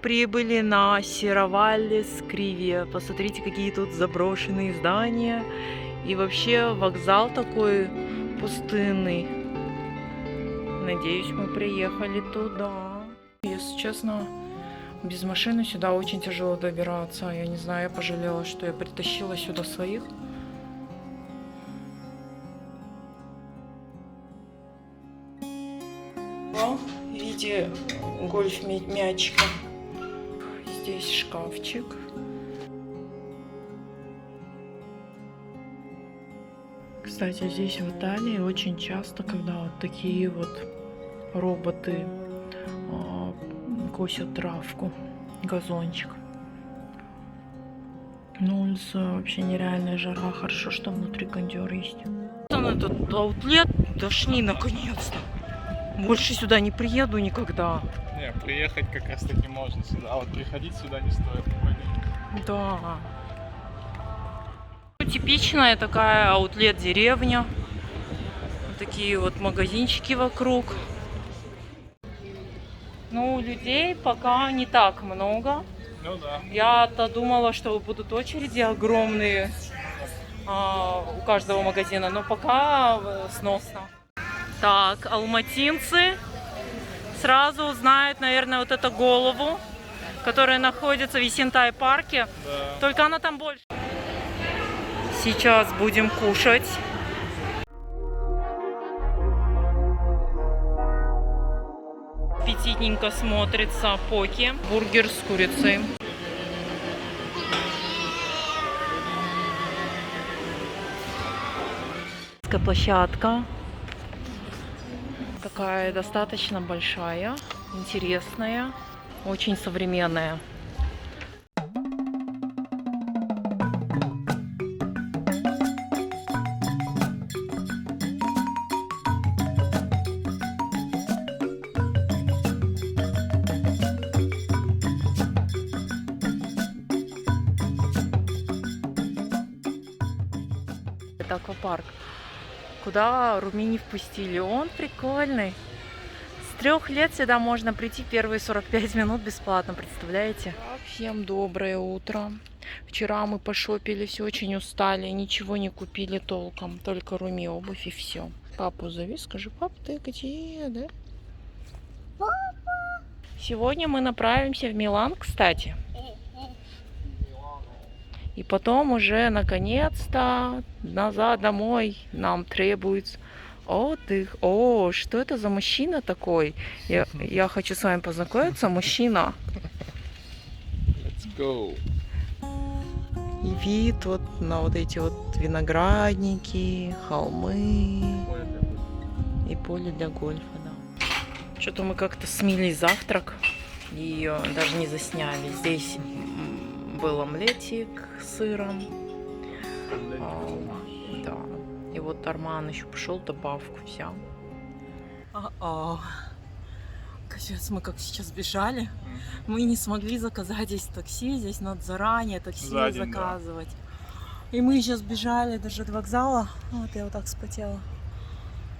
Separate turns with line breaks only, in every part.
Прибыли на Сировалли Скривия. Посмотрите, какие тут заброшенные здания. И вообще вокзал такой пустынный. Надеюсь, мы приехали туда. Если честно, без машины сюда очень тяжело добираться. Я не знаю, я пожалела, что я притащила сюда своих. В виде гольф-мячика. Здесь шкафчик. Кстати, здесь в Италии очень часто, когда вот такие вот роботы косят травку, газончик. На улице вообще нереальная жара. Хорошо, что внутри кондёр есть. Там этот аутлет, дошли наконец-то. Больше сюда не приеду никогда.
Не, приехать как раз таки можно сюда, а вот приходить сюда не стоит.
Да. Типичная такая аутлет-деревня. Вот такие вот магазинчики вокруг. Ну, людей пока не так много.
Ну да.
Я-то думала, что будут очереди огромные у каждого магазина, но пока сносно. Так, алматинцы сразу узнают, наверное, вот эту голову, которая находится в Есентай-парке.
Да.
Только она там больше. Сейчас будем кушать. Аппетитненько смотрится поки. Бургер с курицей. Площадка. Такая достаточно большая, интересная, очень современная. Это аквапарк, куда Руми не впустили. Он прикольный. С 3 лет сюда можно прийти первые 45 минут бесплатно, представляете? Всем доброе утро. Вчера мы пошопились, очень устали, ничего не купили толком, только Руми обувь и все. Папу зови, скажи, пап, ты где, да? Папа! Сегодня мы направимся в Милан, кстати. И потом уже, наконец-то, назад домой нам требуется отдых. О, что это за мужчина такой? Я хочу с вами познакомиться. Мужчина.
Let's go.
И вид вот на вот эти вот виноградники, холмы и поле для гольфа, да. Что-то мы как-то смели завтрак и даже не засняли. Здесь был омлетик с сыром. Да. И вот Арман еще пошел добавку взял. Капец, мы как сейчас бежали. Мы не смогли заказать здесь такси. Здесь надо заранее такси заказывать. Да. И мы сейчас бежали даже до вокзала. Вот я вот так вспотела.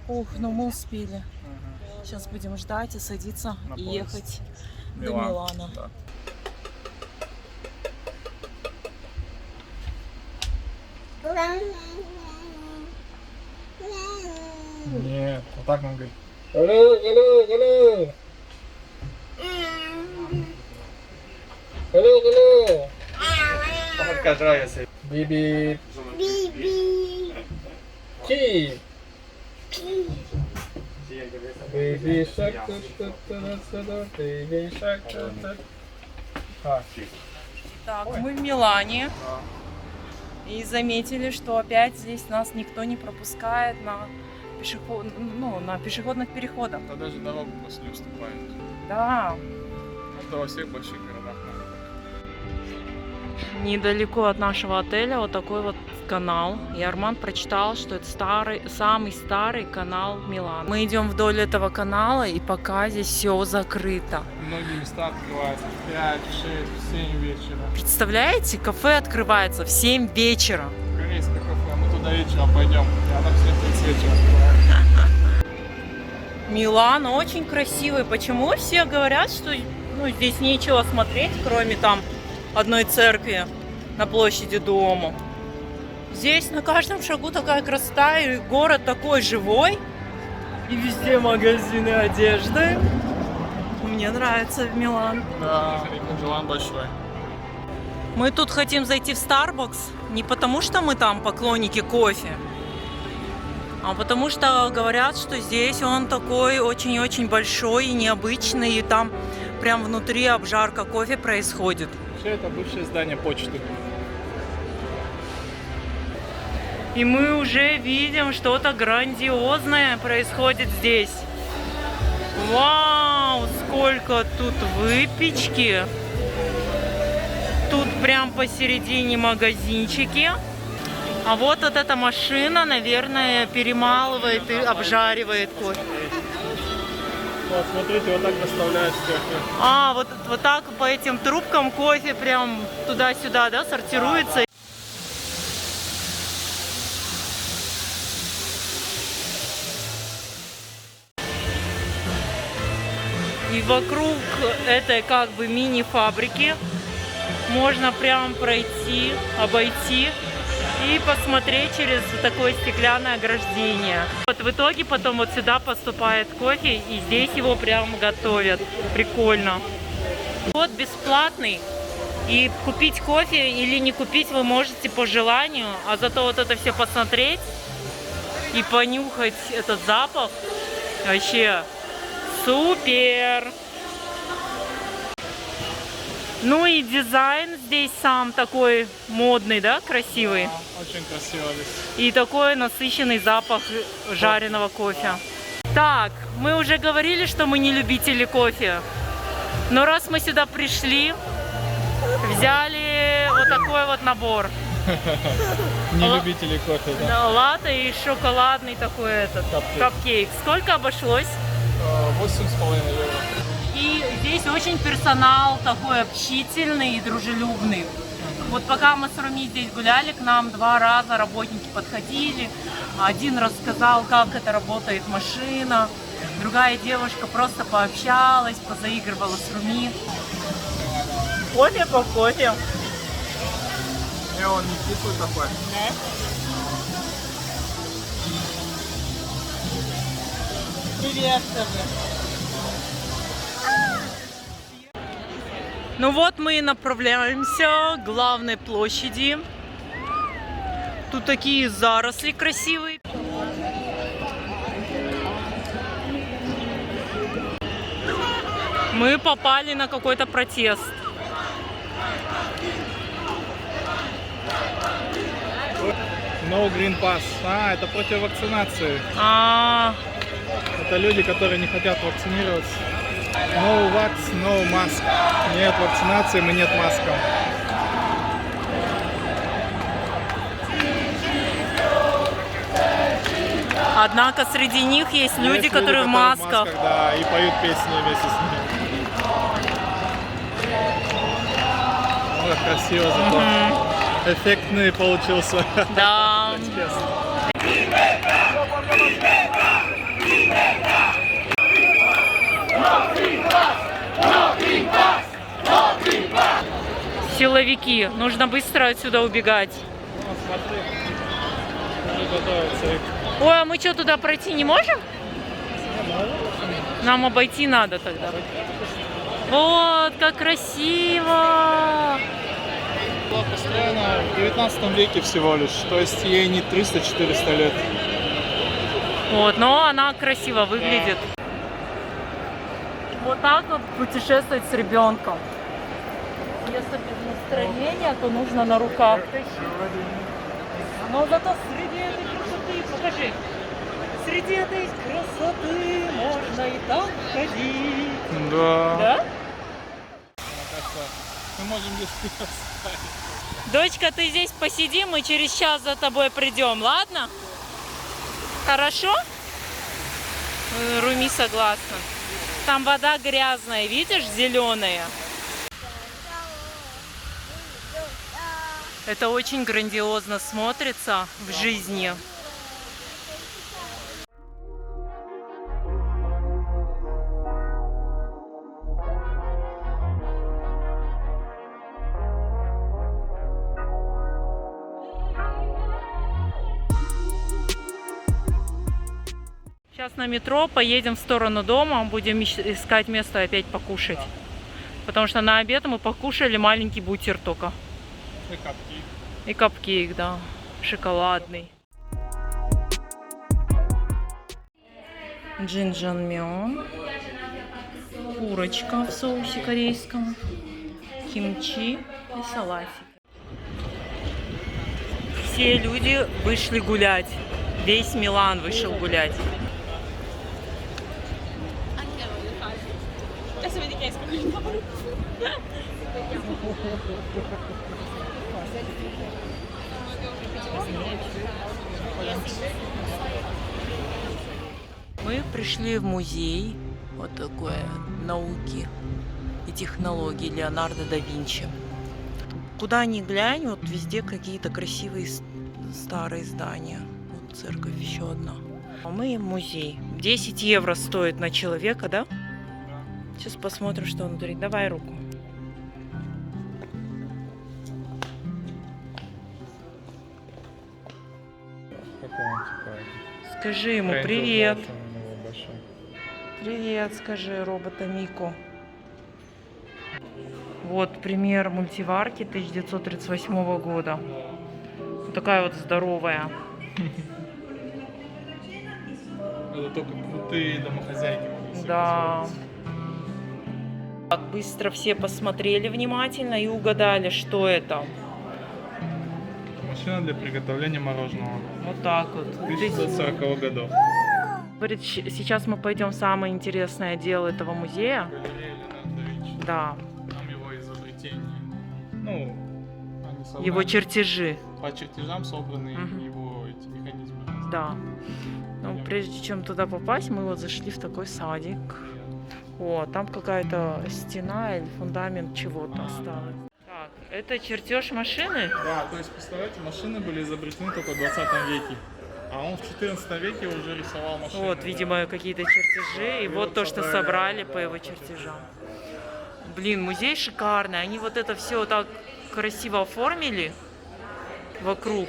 Ух, но мы успели. Сейчас будем ждать и садиться и ехать до Милана. Да.
Нет, вот так нам говорит. Алло. Биби. Ки. Baby shark, baby shark.
Так, мы в Милане. И заметили, что опять здесь нас никто не пропускает на пешеходных переходах.
Да даже дорогу просто не уступает.
Да.
Это во всех больших городах.
Недалеко от нашего отеля вот такой вот канал. И Арман прочитал, что это самый старый канал Милана. Мы идем вдоль этого канала, и пока здесь все закрыто.
Многие места открываются в 5, 6, в 7 вечера.
Представляете, кафе открывается в 7 вечера.
Корейское кафе, мы туда вечером пойдем. И она в 7 вечера открывается.
Милан очень красивый. Почему все говорят, что Ну, здесь нечего смотреть, кроме там одной церкви на площади Дуомо. Здесь на каждом шагу такая красота, и город такой живой. И везде магазины одежды. Мне нравится Милан.
Да, Милан большой.
Мы тут хотим зайти в Starbucks не потому, что мы там поклонники кофе, а потому что говорят, что здесь он такой очень-очень большой и необычный, и там прям внутри обжарка кофе происходит.
Все это бывшее здание почты.
И мы уже видим, что-то грандиозное происходит здесь. Вау, сколько тут выпечки. Тут прям посередине магазинчики. А вот эта машина, наверное, перемалывает и обжаривает кофе.
Вот, смотрите, вот так доставляют кофе.
А, вот так по этим трубкам кофе прям туда-сюда, да, сортируется. И вокруг этой как бы мини-фабрики можно прям пройти, обойти и посмотреть через такое стеклянное ограждение. Вот в итоге потом вот сюда поступает кофе, и здесь его прям готовят. Прикольно. Вот бесплатный. И купить кофе или не купить вы можете по желанию, а зато вот это все посмотреть и понюхать этот запах вообще супер! Ну и дизайн здесь сам такой модный, да, красивый.
Да, очень красиво здесь.
И такой насыщенный запах жареного кофе. Так, мы уже говорили, что мы не любители кофе. Но раз мы сюда пришли, взяли вот такой вот набор.
Не любители кофе, да?
Да, латте и шоколадный такой этот капкейк. Сколько обошлось?
8,5 евро.
И здесь очень персонал такой общительный и дружелюбный. Вот пока мы с Руми здесь гуляли, к нам 2 раза работники подходили. Один рассказал, как это работает машина. Другая девушка просто пообщалась, позаигрывала с Руми. Кофе по кофе.
Не, он не кислый такой.
Привет, Ну вот мы и направляемся к главной площади. Тут такие заросли красивые. Мы попали на какой-то протест.
No Green Pass. А, это против вакцинации. Это люди, которые не хотят вакцинироваться. No vax, no mask. Нет вакцинации, мы нет маскам.
Однако среди них есть люди, которые в масках.
Да, и поют песни вместе с ними. Вот, красиво зато. Эффектный получился.
Да. Силовики. Нужно быстро отсюда убегать.
Вот, смотри. Уже готовятся.
Ой, а мы что, туда пройти не можем? Нам обойти надо тогда. Вот, как красиво!
Была построена в 19 веке всего лишь, то есть ей не 300-400 лет.
Вот, но она красиво выглядит. Вот так вот путешествовать с ребенком. Если без настроения, то нужно на руках. Но зато среди этой красоты, покажи, среди этой красоты можно и так ходить.
Да.
Да?
Мы можем здесь оставить.
Дочка, ты здесь посиди, мы через час за тобой придем, ладно? Хорошо? Руми согласна. Там вода грязная, видишь, зеленая. Это очень грандиозно смотрится в жизни. Сейчас на метро поедем в сторону дома, будем искать место опять покушать.
Да.
Потому что на обед мы покушали маленький бутер только.
И капки.
И капкейк, да, шоколадный. Джинджанмён. Курочка в соусе корейском. Кимчи и салатик. Все люди вышли гулять. Весь Милан вышел гулять. Мы пришли в музей вот такой науки и технологий Леонардо да Винчи. Куда ни глянь, вот везде какие-то красивые старые здания. Вот церковь еще одна. А мы в музей. 10 евро стоит на человека, да? Сейчас посмотрим, что внутри. Давай руку. Скажи ему привет. Привет, скажи робота Мико. Вот пример мультиварки 1938 года. Вот такая вот здоровая.
Это только крутые домохозяйки могут себе
Да.
позволить.
Так, быстро все посмотрели внимательно и угадали, что это.
Машина для приготовления мороженого.
Вот так вот.
1940 годов.
Говорит, сейчас мы пойдем в самое интересное дело этого музея.
Галерея Леонардо да Винчи.
Да,
Там его изобретения. Ну, они собраны
его чертежи.
по чертежам собраны
Мгм.
его эти механизмы.
Да. Но прежде чем туда попасть, мы вот зашли в такой садик. О, там какая-то стена или фундамент чего-то осталось. Так, это чертеж машины?
Да, то есть, представляете, машины были изобретены только в 20 веке. А он в 14 веке уже рисовал машины.
Вот, видимо, какие-то чертежи. И
И
вот
вот
то, что
собрали.
собрали по его чертежам. Блин, музей шикарный. Они вот это все так красиво оформили вокруг.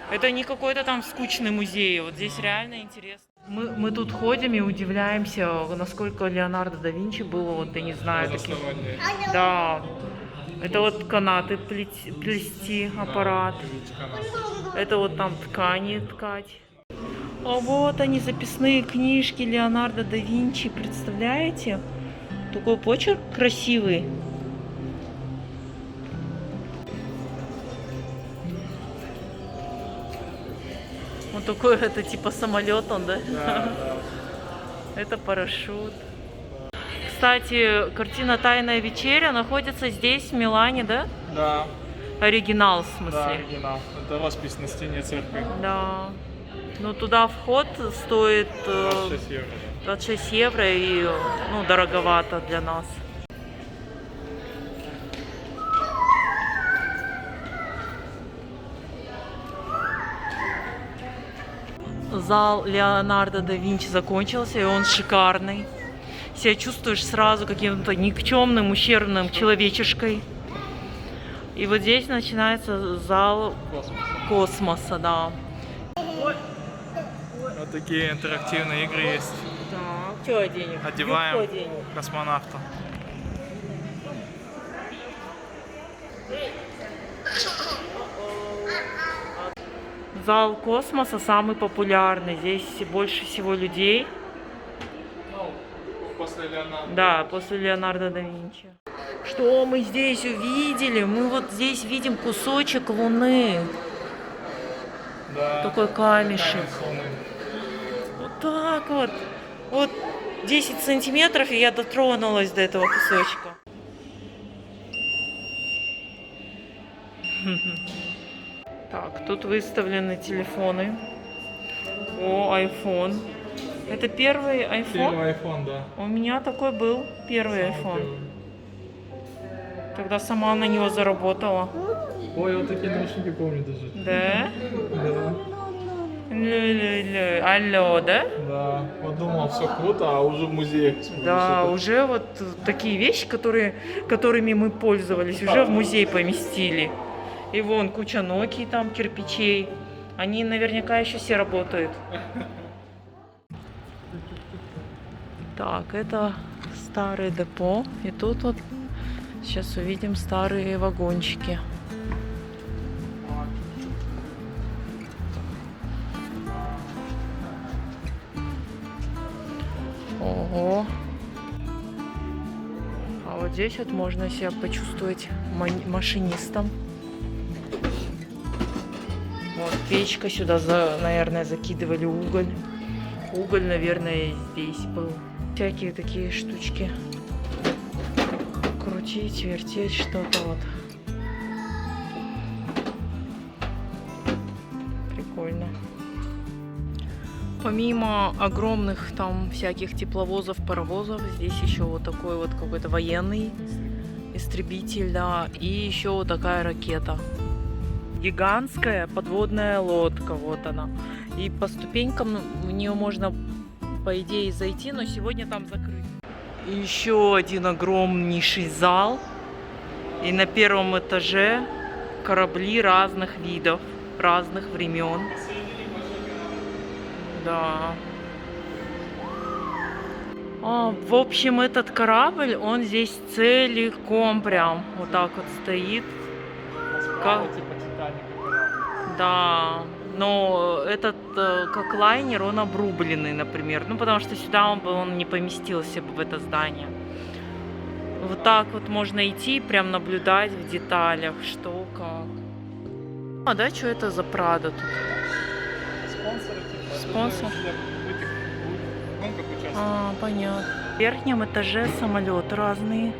Это не какой-то там скучный музей. Вот здесь реально интересно. Мы тут ходим и удивляемся, насколько Леонардо да Винчи было, вот, я не знаю, таких.
Разносторонние.
Да. Это вот канаты плести, аппарат.
Видите, канат.
Это вот там ткани ткать. А вот они, записные книжки Леонардо да Винчи, представляете? Такой почерк красивый. Вот такой, это типа самолет он, да?
Да,
Это парашют. Кстати, картина «Тайная вечеря» находится здесь, в Милане, да?
да.
Оригинал, в
Да,
смысле.
оригинал. Это роспись на стене церкви.
Да. Ну, туда вход стоит
26 евро.
26 евро и, ну, дороговато для нас. Зал Леонардо да Винчи закончился, и он шикарный. Себя чувствуешь сразу каким-то никчемным, ущербным человечешкой. И вот здесь начинается зал космоса, да.
Вот такие интерактивные игры есть.
Так, что оденем?
Одеваем
Юбку оденем.
космонавта.
Зал космоса самый популярный. Здесь больше всего людей.
После Леонардо.
Да, после Леонардо да Винчи. Что мы здесь увидели? Мы вот здесь видим кусочек Луны.
Да.
Такой камешек.
Камень Луны.
Вот так вот. Вот 10 сантиметров, и я дотронулась до этого кусочка. Так, тут выставлены телефоны. О, iPhone. Это первый iPhone?
Первый iPhone, да.
У меня такой был, первый iPhone. Когда сама на него заработала.
Ой, вот такие наушники помню даже.
Да?
Да.
Лю-лю-лю. Алло, да?
Да. Вот думал, все круто, а уже в музее. смотрю,
Да,
что-то.
уже вот такие вещи, которыми мы пользовались, уже в музей поместили. И вон куча Nokia там, кирпичей. Они наверняка еще все работают. Так, это старое депо. И тут вот сейчас увидим старые вагончики. Ого. А вот здесь вот можно себя почувствовать машинистом. Вот печка, сюда, наверное, закидывали уголь. Уголь, наверное, здесь был. Всякие такие штучки. Крутить, вертеть, что-то вот. Прикольно. Помимо огромных там всяких тепловозов, паровозов, здесь еще вот такой вот какой-то военный истребитель, да, и еще вот такая ракета. Гигантская подводная лодка, вот она. И по ступенькам в нее можно, по идее, зайти, но сегодня там закрыто. И еще один огромнейший зал. И на первом этаже корабли разных видов, разных времен. Да. В общем, этот корабль, он здесь целиком прям вот так вот стоит. Как... Да. Но этот, как лайнер, он обрубленный, например. Ну, потому что сюда он не поместился бы в это здание. Вот так вот можно идти, прям наблюдать в деталях, что как. А, да, что это за Прада тут? Спонсор. А, понятно. В верхнем этаже самолеты разные.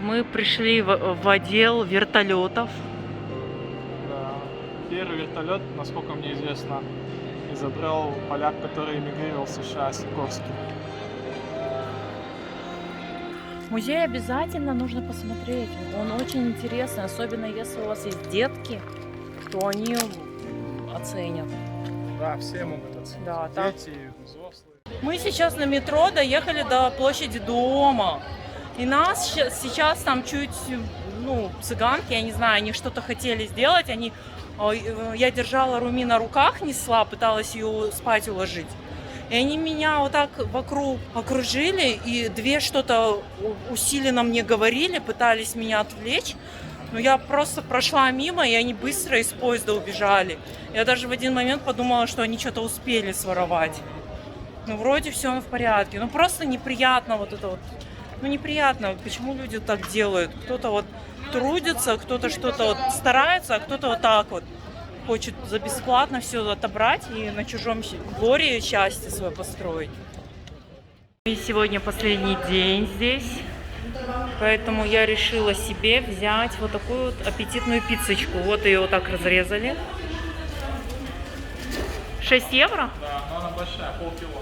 Мы пришли в отдел вертолетов.
Да. Первый вертолет, насколько мне известно, изобрел поляк, который эмигрировал в США, Сикорский.
Музей обязательно нужно посмотреть. Он очень интересный, особенно если у вас есть детки, то они оценят.
Да, все могут оценить.
Да,
дети, взрослые.
Мы сейчас на метро доехали до площади Дома. И нас сейчас там чуть, цыганки, я не знаю, они что-то хотели сделать. Я держала Руми на руках, несла, пыталась ее спать уложить. И они меня вот так вокруг окружили, и две что-то усиленно мне говорили, пытались меня отвлечь. Но я просто прошла мимо, и они быстро из поезда убежали. Я даже в один момент подумала, что они что-то успели своровать. Ну, вроде все в порядке. Ну, просто неприятно вот это вот. Ну, неприятно, почему люди так делают. Кто-то вот трудится, кто-то что-то вот старается, а кто-то вот так вот хочет за бесплатно все отобрать и на чужом горе счастье свое построить. И сегодня последний день здесь, поэтому я решила себе взять вот такую вот аппетитную пиццечку. Вот ее вот так разрезали. 6 евро?
Да, но она большая, полкило.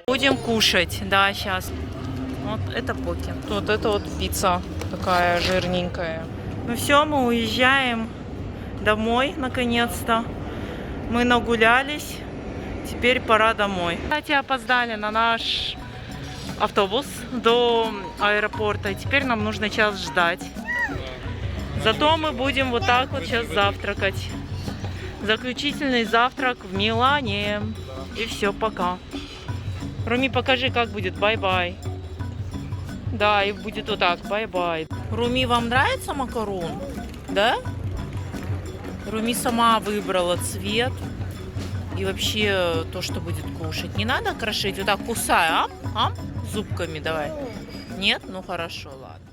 Будем кушать, да, сейчас. Вот это поки. Вот это вот пицца такая жирненькая. Ну все, мы уезжаем домой, наконец-то. Мы нагулялись, теперь пора домой. Кстати, опоздали на наш автобус до аэропорта. Теперь нам нужно час ждать. Зато мы будем вот так вот сейчас завтракать. Заключительный завтрак в Милане. И все, пока. Руми, покажи, как будет. Бай-бай. Да, и будет вот так. Бай-бай. Руми, вам нравится макарон? Да? Руми сама выбрала цвет и вообще то, что будет кушать. Не надо крошить, вот так кусай, зубками давай. Нет? Ну хорошо, ладно.